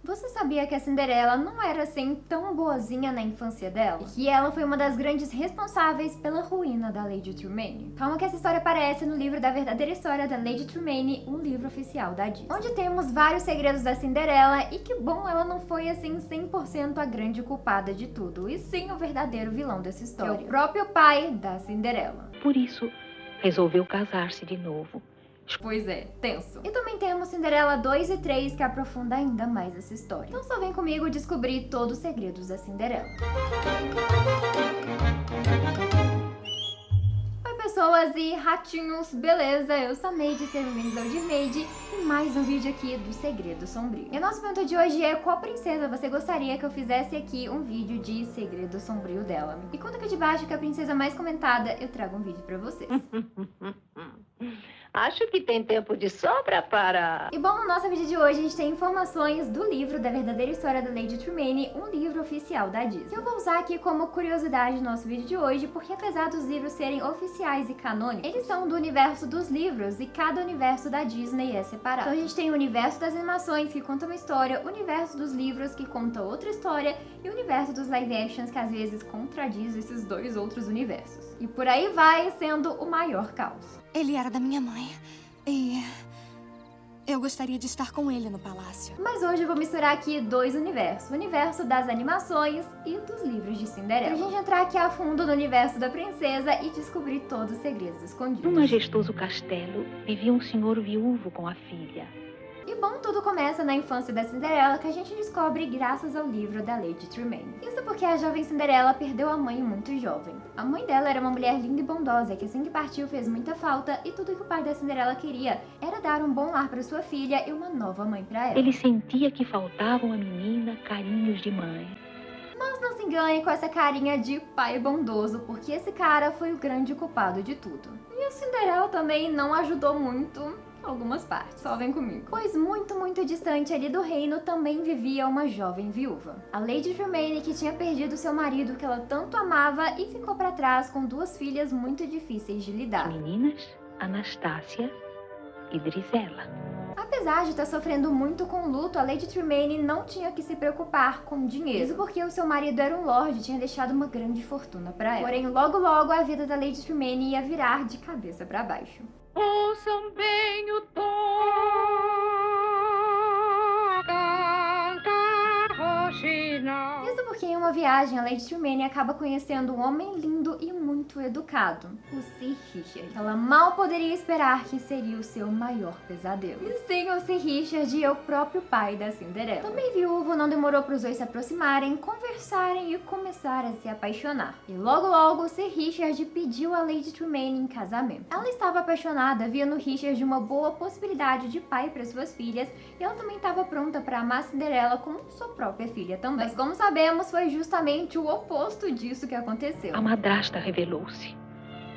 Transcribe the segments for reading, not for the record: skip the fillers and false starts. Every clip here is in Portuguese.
Você sabia que a Cinderela não era assim tão boazinha na infância dela? E que ela foi uma das grandes responsáveis pela ruína da Lady Tremaine? Calma que essa história aparece no livro da verdadeira história da Lady Tremaine, um livro oficial da Disney, onde temos vários segredos da Cinderela, e que bom, ela não foi assim 100% a grande culpada de tudo, e sim o verdadeiro vilão dessa história, que é o próprio pai da Cinderela. Por isso, resolveu casar-se de novo. Pois é, tenso. E também temos Cinderela 2 e 3, que aprofunda ainda mais essa história. Então só vem comigo descobrir todos os segredos da Cinderela. Oi pessoas e ratinhos, beleza? Eu sou a Made, seja bem-vindo ao Made, e mais um vídeo aqui do Segredo Sombrio. E a nossa pergunta de hoje é: qual princesa você gostaria que eu fizesse aqui um vídeo de Segredo Sombrio dela? E conta aqui de baixo que a princesa mais comentada eu trago um vídeo pra vocês. Acho que tem tempo de sobra para... E bom, no nosso vídeo de hoje a gente tem informações do livro da verdadeira história da Lady Tremaine, um livro oficial da Disney. Eu vou usar aqui como curiosidade no nosso vídeo de hoje, porque apesar dos livros serem oficiais e canônicos, eles são do universo dos livros e cada universo da Disney é separado. Então a gente tem o universo das animações, que conta uma história, o universo dos livros, que conta outra história, e o universo dos live actions, que às vezes contradiz esses dois outros universos. E por aí vai, sendo o maior caos. Ele era da minha mãe e eu gostaria de estar com ele no palácio. Mas hoje eu vou misturar aqui dois universos, o universo das animações e dos livros de Cinderela, pra gente entrar aqui a fundo no universo da princesa e descobrir todos os segredos escondidos. Num majestoso castelo, vivia um senhor viúvo com a filha. E bom, tudo começa na infância da Cinderela, que a gente descobre graças ao livro da Lady Tremaine. Isso porque a jovem Cinderela perdeu a mãe muito jovem. A mãe dela era uma mulher linda e bondosa, que assim que partiu fez muita falta, e tudo que o pai da Cinderela queria era dar um bom lar para sua filha e uma nova mãe para ela. Ele sentia que faltavam à menina carinhos de mãe. Mas não se engane com essa carinha de pai bondoso, porque esse cara foi o grande culpado de tudo. E a Cinderela também não ajudou muito algumas partes, só vem comigo. Pois muito distante ali do reino também vivia uma jovem viúva, a Lady Tremaine, que tinha perdido seu marido que ela tanto amava e ficou para trás com duas filhas muito difíceis de lidar. As meninas, Anastácia e Drizella. Apesar de estar sofrendo muito com o luto, a Lady Tremaine não tinha que se preocupar com dinheiro. Isso porque o seu marido era um lorde e tinha deixado uma grande fortuna para ela. Porém, logo a vida da Lady Tremaine ia virar de cabeça para baixo. Ouçam bem o tom cantar roxina. Isso porque em uma viagem a Lady Tremaine acaba conhecendo um homem lindo e muito educado, o Sir Richard. Ela mal poderia esperar que seria o seu maior pesadelo. E sim, o Sir Richard é o próprio pai da Cinderela. Também viúvo, não demorou para os dois se aproximarem, conversarem e começar a se apaixonar. E logo o Sir Richard pediu a Lady Tremaine em casamento. Ela estava apaixonada, via no Richard uma boa possibilidade de pai para suas filhas, e ela também estava pronta para amar Cinderela como sua própria filha também. Mas como sabemos, foi justamente o oposto disso que aconteceu. A madrasta revelou-se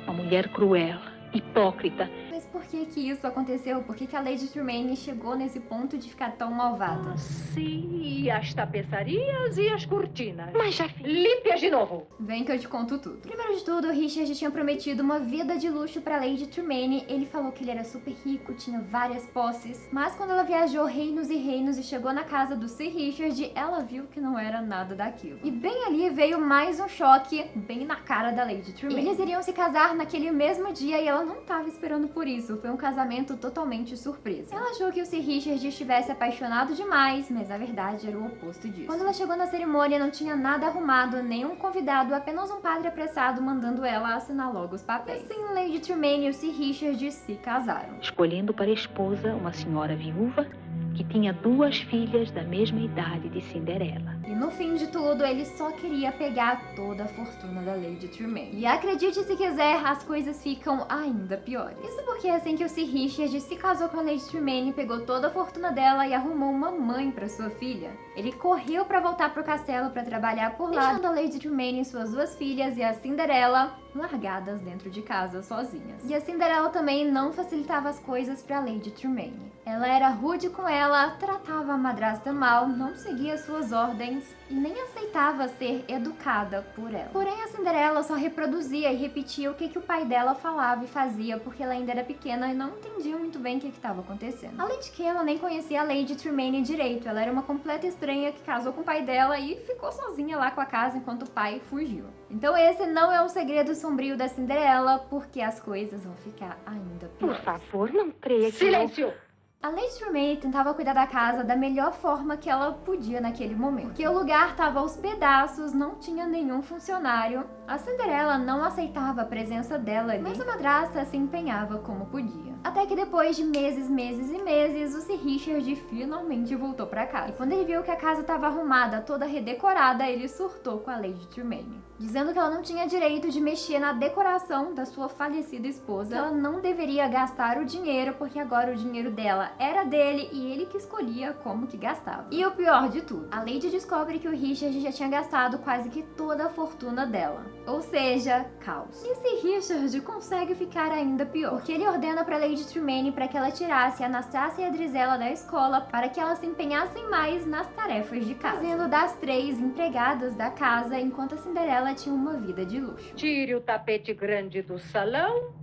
uma mulher cruel, hipócrita. Mas por que isso aconteceu? Por que a Lady Tremaine chegou nesse ponto de ficar tão malvada? Sim, as tapeçarias e as cortinas. Mas já fiz. Limpe-as de novo. Vem que eu te conto tudo. Primeiro de tudo, o Richard tinha prometido uma vida de luxo pra Lady Tremaine. Ele falou que ele era super rico, tinha várias posses. Mas quando ela viajou reinos e reinos e chegou na casa do Sir Richard, ela viu que não era nada daquilo. E bem ali veio mais um choque, bem na cara da Lady Tremaine. Eles iriam se casar naquele mesmo dia e ela não estava esperando por isso. Foi um casamento totalmente surpresa. Ela achou que o Sir Richard estivesse apaixonado demais, mas na verdade era o oposto disso. Quando ela chegou na cerimônia, não tinha nada arrumado, nenhum convidado, apenas um padre apressado mandando ela assinar logo os papéis. E assim, Lady Tremaine e o Sir Richard se casaram, Escolhendo para esposa uma senhora viúva que tinha duas filhas da mesma idade de Cinderela. E no fim de tudo, ele só queria pegar toda a fortuna da Lady Tremaine. E acredite se quiser, as coisas ficam ainda piores. Isso porque assim que o Sir Richard se casou com a Lady Tremaine, pegou toda a fortuna dela e arrumou uma mãe para sua filha. Ele correu para voltar pro castelo para trabalhar por lá, deixando a Lady Tremaine e suas duas filhas e a Cinderela largadas dentro de casa sozinhas. E a Cinderela também não facilitava as coisas para Lady Tremaine. Ela era rude com ela, tratava a madrasta mal, não seguia suas ordens e nem aceitava ser educada por ela. Porém, a Cinderela só reproduzia e repetia o que o pai dela falava e fazia, porque ela ainda era pequena e não entendia muito bem o que estava acontecendo. Além de que ela nem conhecia a Lady Tremaine direito, ela era uma completa estranha que casou com o pai dela e ficou sozinha lá com a casa enquanto o pai fugiu. Então esse não é um segredo sombrio da Cinderela, porque as coisas vão ficar ainda piores. Por favor, não creia que... Silêncio! A Lady Tremaine tentava cuidar da casa da melhor forma que ela podia naquele momento. Porque o lugar estava aos pedaços, não tinha nenhum funcionário. A Cinderela não aceitava a presença dela ali, mas a madrasta se empenhava como podia. Até que depois de meses e meses, o Sir Richard finalmente voltou pra casa. E quando ele viu que a casa estava arrumada, toda redecorada, ele surtou com a Lady Tremaine, dizendo que ela não tinha direito de mexer na decoração da sua falecida esposa. Ela não deveria gastar o dinheiro, porque agora o dinheiro dela era dele e ele que escolhia como que gastava. E o pior de tudo, a Lady descobre que o Richard já tinha gastado quase que toda a fortuna dela. Ou seja, caos. E Sir Richard consegue ficar ainda pior, porque ele ordena para Lady Tremaine para que ela tirasse a Anastasia e a Drizella da escola para que elas se empenhassem mais nas tarefas de casa, fazendo das 3 empregadas da casa, enquanto a Cinderela tinha uma vida de luxo. Tire o tapete grande do salão.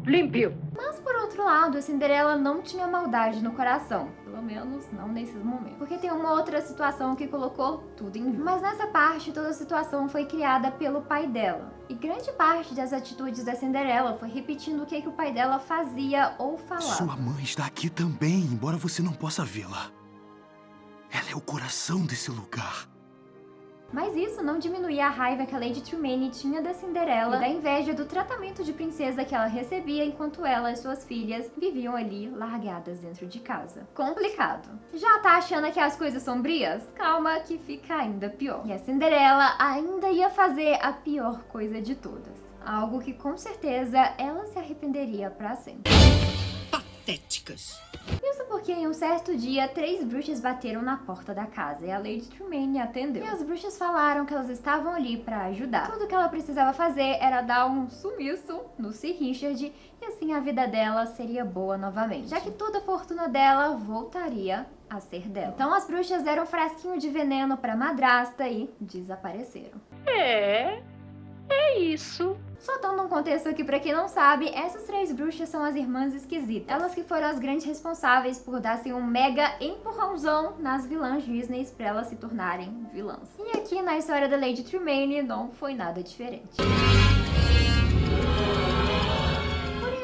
Limpio. Mas por outro lado, a Cinderela não tinha maldade no coração, pelo menos não nesses momentos, porque tem uma outra situação que colocou tudo em jogo. Mas nessa parte, toda a situação foi criada pelo pai dela. E grande parte das atitudes da Cinderela foi repetindo o que o pai dela fazia ou falava. Sua mãe está aqui também, embora você não possa vê-la. Ela é o coração desse lugar. Mas isso não diminuía a raiva que a Lady Tremaine tinha da Cinderela e da inveja do tratamento de princesa que ela recebia enquanto ela e suas filhas viviam ali largadas dentro de casa. Complicado. Já tá achando que as coisas sombrias? Calma que fica ainda pior. E a Cinderela ainda ia fazer a pior coisa de todas. Algo que com certeza ela se arrependeria pra sempre. Patéticas. Isso porque em um certo dia, 3 bruxas bateram na porta da casa e a Lady Tremaine atendeu. E as bruxas falaram que elas estavam ali pra ajudar. Tudo que ela precisava fazer era dar um sumiço no Sir Richard e assim a vida dela seria boa novamente, já que toda a fortuna dela voltaria a ser dela. Então as bruxas deram um frasquinho de veneno pra madrasta e desapareceram. É isso. Só dando um contexto aqui pra quem não sabe, essas 3 bruxas são as Irmãs Esquisitas. Elas que foram as grandes responsáveis por dar assim, um mega empurrãozão nas vilãs Disney pra elas se tornarem vilãs. E aqui na história da Lady Tremaine não foi nada diferente.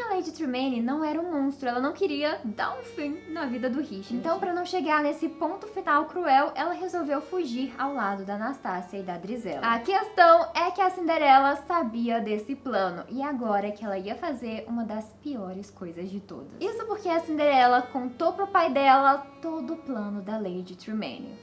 Lady Tremaine não era um monstro, ela não queria dar um fim na vida do Richard. Então, para não chegar nesse ponto final cruel, ela resolveu fugir ao lado da Anastasia e da Drizella. A questão é que a Cinderela sabia desse plano e agora que ela ia fazer uma das piores coisas de todas. Isso porque a Cinderela contou pro pai dela todo o plano da Lady Tremaine.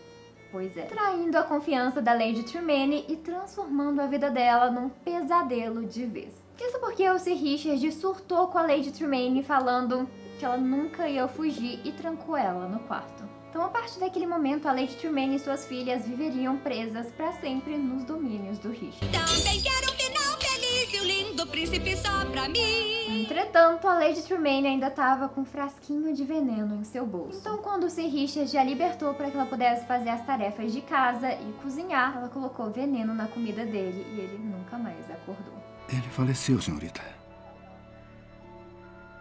Pois é, traindo a confiança da Lady Tremaine e transformando a vida dela num pesadelo de vez. Isso porque o Sir Richard surtou com a Lady Tremaine falando que ela nunca ia fugir e trancou ela no quarto. Então, a partir daquele momento, a Lady Tremaine e suas filhas viveriam presas para sempre nos domínios do Richard. Também quero um final feliz e um lindo príncipe só pra mim. Entretanto, a Lady Tremaine ainda estava com um frasquinho de veneno em seu bolso. Então, quando o Sir Richard a libertou para que ela pudesse fazer as tarefas de casa e cozinhar, ela colocou veneno na comida dele e ele nunca mais acordou. Ele faleceu, senhorita.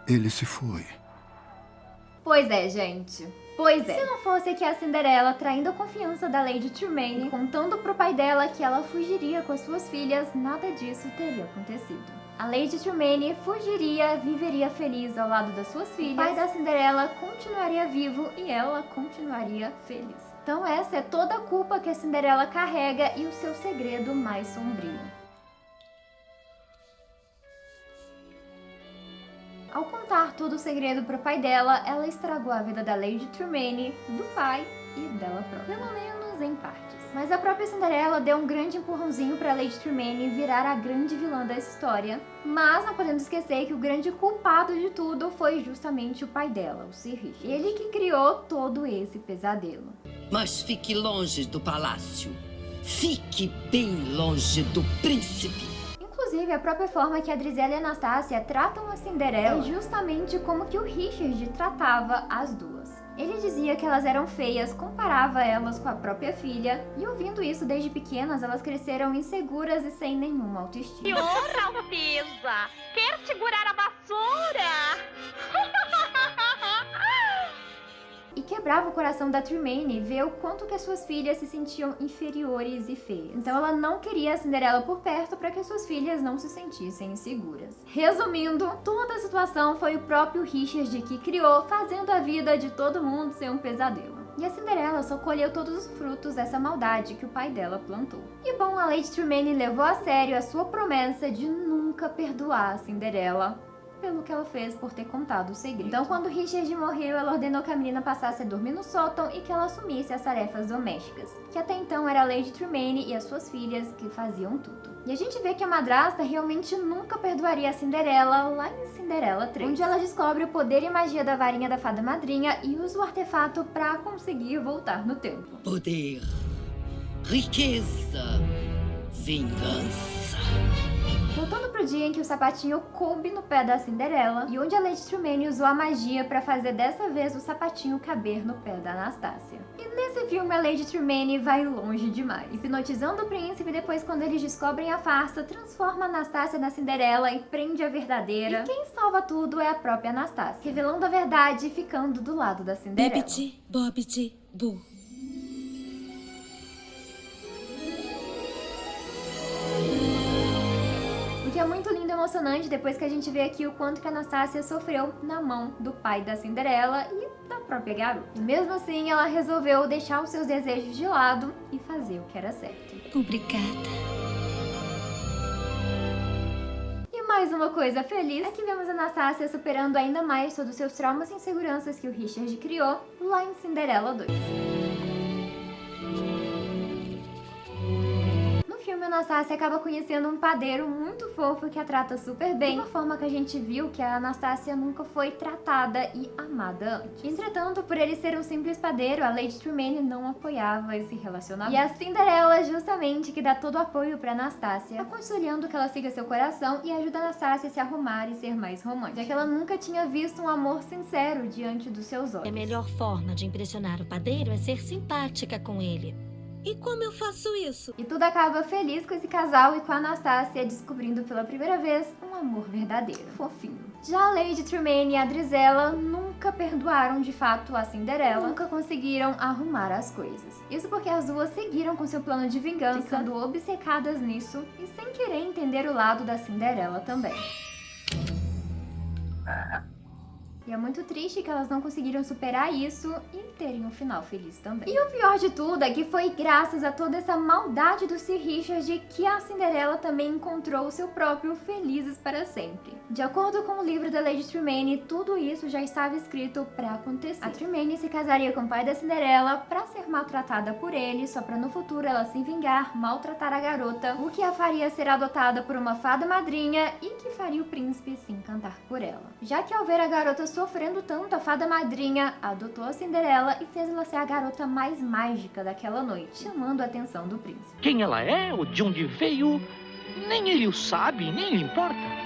Ele se foi. Pois é, gente. Pois é. Se não fosse que a Cinderela traindo a confiança da Lady Tremaine, contando pro pai dela que ela fugiria com as suas filhas, nada disso teria acontecido. A Lady Tremaine fugiria, viveria feliz ao lado das suas filhas, o pai da Cinderela continuaria vivo e ela continuaria feliz. Então essa é toda a culpa que a Cinderela carrega e o seu segredo mais sombrio. Ao contar todo o segredo pro pai dela, ela estragou a vida da Lady Tremaine, do pai e dela própria, pelo menos em partes. Mas a própria Cinderela deu um grande empurrãozinho pra Lady Tremaine virar a grande vilã da história. Mas não podemos esquecer que o grande culpado de tudo foi justamente o pai dela, o Sir Richard. Ele que criou todo esse pesadelo. Mas fique longe do palácio. Fique bem longe do príncipe. Inclusive, a própria forma que a Drizella e a Anastácia tratam a Cinderela é justamente como que o Richard tratava as duas. Ele dizia que elas eram feias, comparava elas com a própria filha, e ouvindo isso desde pequenas, elas cresceram inseguras e sem nenhuma autoestima. Senhor Alteza, quer segurar a vassoura? E quebrava o coração da Tremaine ver o quanto que as suas filhas se sentiam inferiores e feias. Então ela não queria a Cinderela por perto para que as suas filhas não se sentissem inseguras. Resumindo, toda a situação foi o próprio Richard que criou, fazendo a vida de todo mundo ser um pesadelo. E a Cinderela só colheu todos os frutos dessa maldade que o pai dela plantou. E bom, a Lady Tremaine levou a sério a sua promessa de nunca perdoar a Cinderela pelo que ela fez por ter contado o segredo. Então, quando Richard morreu, ela ordenou que a menina passasse a dormir no sótão e que ela assumisse as tarefas domésticas, que até então era a Lady Tremaine e as suas filhas que faziam tudo. E a gente vê que a madrasta realmente nunca perdoaria a Cinderela lá em Cinderela 3, onde ela descobre o poder e magia da varinha da fada madrinha e usa o artefato para conseguir voltar no tempo. Poder, riqueza, vingança. Voltando pro dia em que o sapatinho coube no pé da Cinderela e onde a Lady Tremaine usou a magia para fazer dessa vez o sapatinho caber no pé da Anastácia. E nesse filme a Lady Tremaine vai longe demais, hipnotizando o príncipe. Depois, quando eles descobrem a farsa, transforma a Anastácia na Cinderela e prende a verdadeira. E quem salva tudo é a própria Anastácia, revelando a verdade e ficando do lado da Cinderela. Bibbidi, bobbidi, boo. Que é muito lindo e emocionante depois que a gente vê aqui o quanto que a Anastácia sofreu na mão do pai da Cinderela e da própria garota. E mesmo assim, ela resolveu deixar os seus desejos de lado e fazer o que era certo. Obrigada. E mais uma coisa feliz é que vemos a Anastácia superando ainda mais todos os seus traumas e inseguranças que o Richard criou lá em Cinderela 2. A Anastácia acaba conhecendo um padeiro muito fofo que a trata super bem, de uma forma que a gente viu que a Anastácia nunca foi tratada e amada antes. Entretanto, por ele ser um simples padeiro, a Lady Tremaine não apoiava esse relacionamento. E a Cinderela, justamente, que dá todo o apoio pra Anastácia, aconselhando que ela siga seu coração e ajuda a Anastácia a se arrumar e ser mais romântica, já que ela nunca tinha visto um amor sincero diante dos seus olhos. A melhor forma de impressionar o padeiro é ser simpática com ele. E como eu faço isso? E tudo acaba feliz com esse casal e com a Anastácia descobrindo pela primeira vez um amor verdadeiro, fofinho. Já a Lady Tremaine e a Drizella nunca perdoaram de fato a Cinderela, nunca conseguiram arrumar as coisas. Isso porque as duas seguiram com seu plano de vingança, ficando obcecadas nisso e sem querer entender o lado da Cinderela também. E é muito triste que elas não conseguiram superar isso e terem um final feliz também. E o pior de tudo é que foi graças a toda essa maldade do Sir Richard que a Cinderela também encontrou o seu próprio Felizes para Sempre. De acordo com o livro da Lady Tremaine, tudo isso já estava escrito para acontecer. A Tremaine se casaria com o pai da Cinderela para ser maltratada por ele, só para no futuro ela se vingar, maltratar a garota, o que a faria ser adotada por uma fada madrinha e que faria o príncipe se encantar por ela. Já que ao ver a garota sofrendo tanto, a fada madrinha adotou a Cinderela e fez ela ser a garota mais mágica daquela noite, chamando a atenção do príncipe. Quem ela é ou de onde veio, nem ele o sabe, nem lhe importa.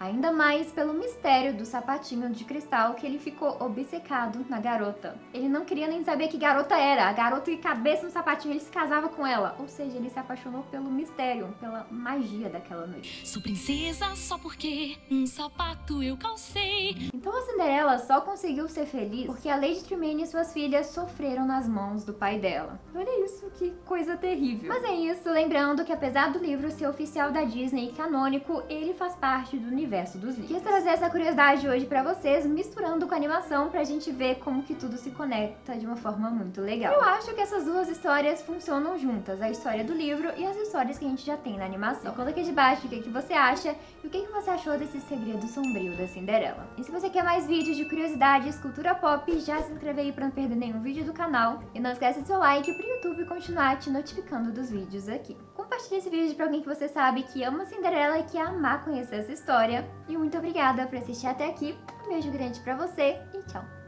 Ainda mais pelo mistério do sapatinho de cristal que ele ficou obcecado na garota. Ele não queria nem saber que garota era. A garota de cabeça no sapatinho, ele se casava com ela. Ou seja, ele se apaixonou pelo mistério, pela magia daquela noite. Sou princesa só porque um sapato eu calcei. Então a Cinderela só conseguiu ser feliz porque a Lady Tremaine e suas filhas sofreram nas mãos do pai dela. Olha isso, que coisa terrível. Mas é isso, lembrando que apesar do livro ser oficial da Disney e canônico, ele faz parte do universo dos livros. Quis trazer essa curiosidade hoje pra vocês, misturando com a animação pra gente ver como que tudo se conecta de uma forma muito legal. Eu acho que essas duas histórias funcionam juntas, a história do livro e as histórias que a gente já tem na animação. Conta aqui de baixo o que você acha e o que você achou desse segredo sombrio da Cinderela. E se você quer mais vídeos de curiosidades, cultura pop, já se inscreve aí pra não perder nenhum vídeo do canal. E não esquece do seu like pro YouTube continuar te notificando dos vídeos aqui. Compartilhe esse vídeo pra alguém que você sabe que ama Cinderela e que amar conhecer essa história. E muito obrigada por assistir até aqui. Um beijo grande pra você e tchau!